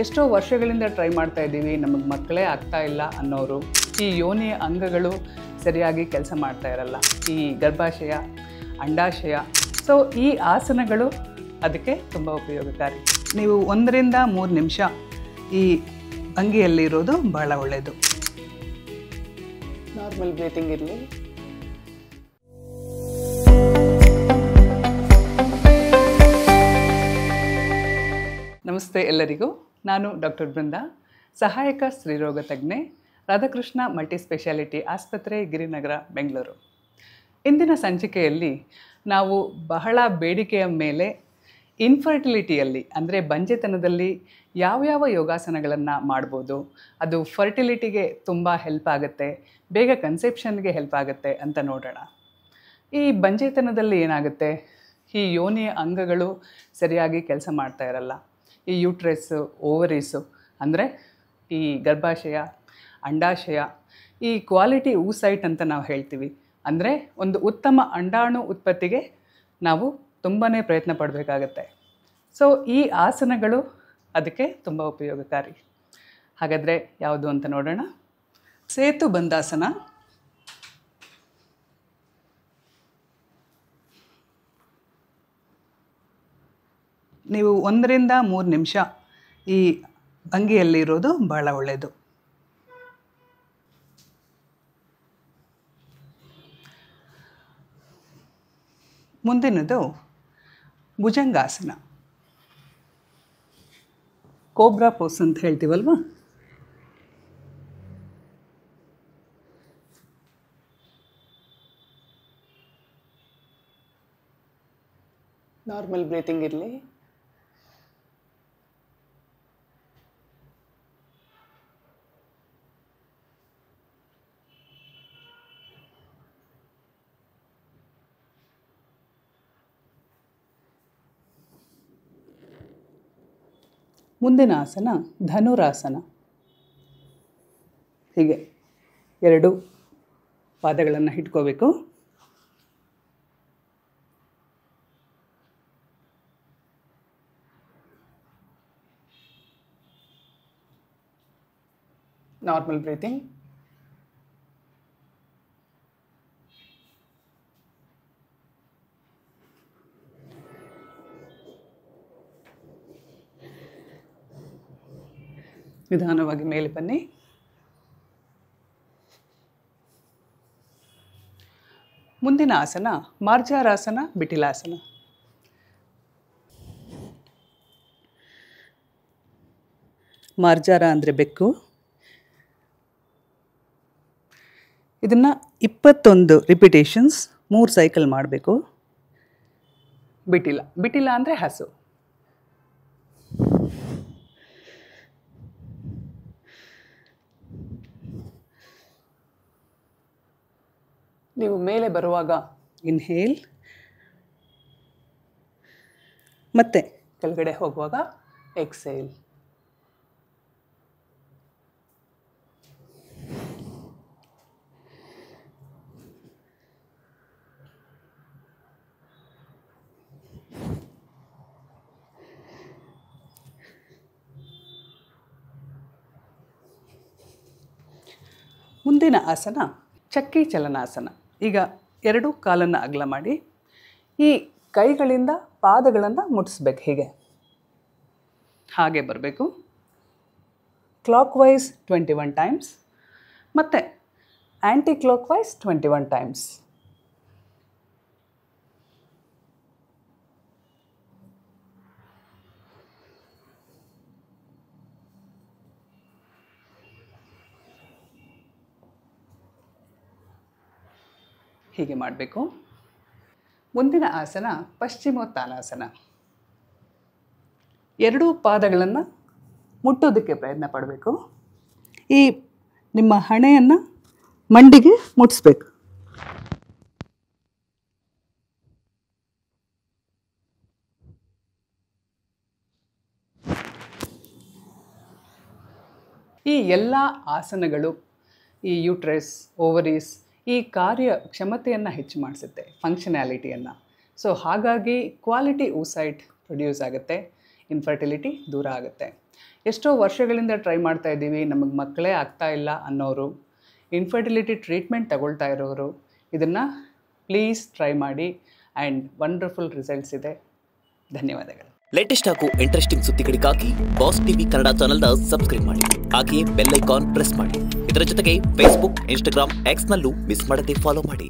ಎಷ್ಟೋ ವರ್ಷಗಳಿಂದ ಟ್ರೈ ಮಾಡ್ತಾ ಇದ್ದೀವಿ, ನಮಗೆ ಮಕ್ಕಳೇ ಆಗ್ತಾ ಇಲ್ಲ ಅನ್ನೋರು, ಈ ಯೋನಿಯ ಅಂಗಗಳು ಸರಿಯಾಗಿ ಕೆಲಸ ಮಾಡ್ತಾ ಇರಲ್ಲ, ಈ ಗರ್ಭಾಶಯ, ಅಂಡಾಶಯ. ಸೊ ಈ ಆಸನಗಳು ಅದಕ್ಕೆ ತುಂಬ ಉಪಯೋಗಕಾರಿ. ನೀವು 1 ರಿಂದ 3 ನಿಮಿಷ ಈ ಅಂಗಿಯಲ್ಲಿರೋದು ಬಹಳ ಒಳ್ಳೆಯದು. ನಾರ್ಮಲ್ ಬ್ರೀತಿಂಗ್ ಇರಲಿ. ನಮಸ್ತೆ ಎಲ್ಲರಿಗೂ. ನಾನು ಡಾಕ್ಟರ್ ಬೃಂದಾ, ಸಹಾಯಕ ಸ್ತ್ರೀರೋಗ ತಜ್ಞೆ, ರಾಧಾಕೃಷ್ಣ ಮಲ್ಟಿ ಸ್ಪೆಷಾಲಿಟಿ ಆಸ್ಪತ್ರೆ, ಗಿರಿನಗರ, ಬೆಂಗಳೂರು. ಇಂದಿನ ಸಂಚಿಕೆಯಲ್ಲಿ ನಾವು ಬಹಳ ಬೇಡಿಕೆಯ ಮೇಲೆ ಇನ್ಫರ್ಟಿಲಿಟಿಯಲ್ಲಿ ಅಂದರೆ ಬಂಜೆತನದಲ್ಲಿ ಯಾವ್ಯಾವ ಯೋಗಾಸನಗಳನ್ನು ಮಾಡ್ಬೋದು, ಅದು ಫರ್ಟಿಲಿಟಿಗೆ ತುಂಬ ಹೆಲ್ಪ್ ಆಗುತ್ತೆ, ಬೇಗ ಕನ್ಸೆಪ್ಷನ್ಗೆ ಹೆಲ್ಪ್ ಆಗುತ್ತೆ ಅಂತ ನೋಡೋಣ. ಈ ಬಂಜೆತನದಲ್ಲಿ ಏನಾಗುತ್ತೆ, ಈ ಯೋನಿಯ ಅಂಗಗಳು ಸರಿಯಾಗಿ ಕೆಲಸ ಮಾಡ್ತಾ ಇರಲ್ಲ. ಈ ಯೂಟ್ರೆಸ್ಸು, ಓವರೀಸು ಅಂದರೆ ಈ ಗರ್ಭಾಶಯ, ಅಂಡಾಶಯ, ಈ ಕ್ವಾಲಿಟಿ oocyte ಅಂತ ನಾವು ಹೇಳ್ತೀವಿ. ಅಂದರೆ ಒಂದು ಉತ್ತಮ ಅಂಡಾಣು ಉತ್ಪತ್ತಿಗೆ ನಾವು ತುಂಬಾ ಪ್ರಯತ್ನ ಪಡಬೇಕಾಗತ್ತೆ. ಸೊ ಈ ಆಸನಗಳು ಅದಕ್ಕೆ ತುಂಬ ಉಪಯೋಗಕಾರಿ. ಹಾಗಾದರೆ ಯಾವುದು ಅಂತ ನೋಡೋಣ. ಸೇತು ಬಂದಾಸನ. ನೀವು 1 ರಿಂದ 3 ನಿಮಿಷ ಈ ಅಂಗಿಯಲ್ಲಿರೋದು ಬಹಳ ಒಳ್ಳೆಯದು. ಮುಂದಿನದು ಭುಜಂಗಾಸನ, ಕೋಬ್ರಾ ಪೋಸ್ ಅಂತ ಹೇಳ್ತೀವಲ್ವ. ನಾರ್ಮಲ್ ಬ್ರೀತಿಂಗ್ ಇರಲಿ. ಮುಂದಿನ ಆಸನ ಧನುರಾಸನ. ಹೀಗೆ 2 ಪಾದಗಳನ್ನು ಇಟ್ಕೋಬೇಕು. Normal breathing. ನಿಧಾನವಾಗಿ ಮೇಲೆ ಬನ್ನಿ. ಮುಂದಿನ ಆಸನ ಮಾರ್ಜಾರಾಸನ, ಬಿಟಿಲಾಸನ. ಮಾರ್ಜಾರ ಅಂದರೆ ಬೆಕ್ಕು. ಇದನ್ನು 21 ರಿಪಿಟೇಷನ್ಸ್ 3 ಸೈಕಲ್ ಮಾಡಬೇಕು. ಬಿಟಿಲ ಅಂದರೆ ಹಸು. ನೀವು ಮೇಲೆ ಬರುವಾಗ ಇನ್ಹೇಲ್, ಮತ್ತೆ ಕೆಳಗಡೆ ಹೋಗುವಾಗ ಎಕ್ಸೇಲ್. ಮುಂದಿನ ಆಸನ ಚಕ್ಕಿ ಚಲನಾಸನ. ಈಗ 2 ಕಾಲನ್ನು ಅಗಲ ಮಾಡಿ ಈ ಕೈಗಳಿಂದ ಪಾದಗಳನ್ನು ಮುಟ್ಟಿಸ್ಬೇಕು. ಹೀಗೆ ಹಾಗೆ ಬರಬೇಕು. ಕ್ಲಾಕ್ ವೈಸ್ 21 ಟೈಮ್ಸ್ ಮತ್ತು ಆ್ಯಂಟಿ ಕ್ಲಾಕ್ ವೈಸ್ 21 ಟೈಮ್ಸ್. ಹೀಗೆ ಮಾಡಬೇಕು. ಮುಂದಿನ ಆಸನ ಪಶ್ಚಿಮೋತ್ತಾನಾಸನ. 2 ಪಾದಗಳನ್ನು ಮುಟ್ಟೋದಕ್ಕೆ ಪ್ರಯತ್ನ ಪಡಬೇಕು. ಈ ನಿಮ್ಮ ಹಣೆಯನ್ನು ಮಂಡಿಗೆ ಮುಟ್ಟಿಸ್ಬೇಕು. ಈ ಎಲ್ಲ ಆಸನಗಳು ಈ ಯೂಟ್ರೆಸ್, ಓವರೀಸ್, ಈ ಕಾರ್ಯ ಕ್ಷಮತೆಯನ್ನು ಹೆಚ್ಚು ಮಾಡಿಸುತ್ತೆ, ಫಂಕ್ಷನ್ಯಾಲಿಟಿಯನ್ನು. ಸೊ ಹಾಗಾಗಿ ಕ್ವಾಲಿಟಿ oocyte ಪ್ರೊಡ್ಯೂಸ್ ಆಗುತ್ತೆ, ಇನ್ಫರ್ಟಿಲಿಟಿ ದೂರ ಆಗುತ್ತೆ. ಎಷ್ಟೋ ವರ್ಷಗಳಿಂದ ಟ್ರೈ ಮಾಡ್ತಾ ಇದ್ದೀವಿ, ನಮಗೆ ಮಕ್ಕಳೇ ಆಗ್ತಾ ಇಲ್ಲ ಅನ್ನೋರು, ಇನ್ಫರ್ಟಿಲಿಟಿ ಟ್ರೀಟ್ಮೆಂಟ್ ತಗೊಳ್ತಾ ಇರೋರು ಇದನ್ನು ಪ್ಲೀಸ್ ಟ್ರೈ ಮಾಡಿ ಆ್ಯಂಡ್ ವಂಡರ್ಫುಲ್ ರಿಸಲ್ಟ್ಸ್ ಇದೆ. ಧನ್ಯವಾದಗಳು. ಲೇಟೆಸ್ಟ್ ಹಾಗೂ ಇಂಟ್ರೆಸ್ಟಿಂಗ್ ಸುದ್ದಿಗಳಿಗಾಗಿ ಬಾಸ್ ಟಿವಿ ಕನ್ನಡ ಚಾನೆಲ್ನ ಸಬ್ಸ್ಕ್ರೈಬ್ ಮಾಡಿ. ಹಾಗೆಯೇ ಬೆಲ್ ಐಕಾನ್ ಪ್ರೆಸ್ ಮಾಡಿ. ಇದರ ಜೊತೆಗೆ ಫೇಸ್ಬುಕ್, ಇನ್ಸ್ಟಾಗ್ರಾಮ್, ಎಕ್ಸ್ನಲ್ಲೂ ಮಿಸ್ ಮಾಡದೆ ಫಾಲೋ ಮಾಡಿ.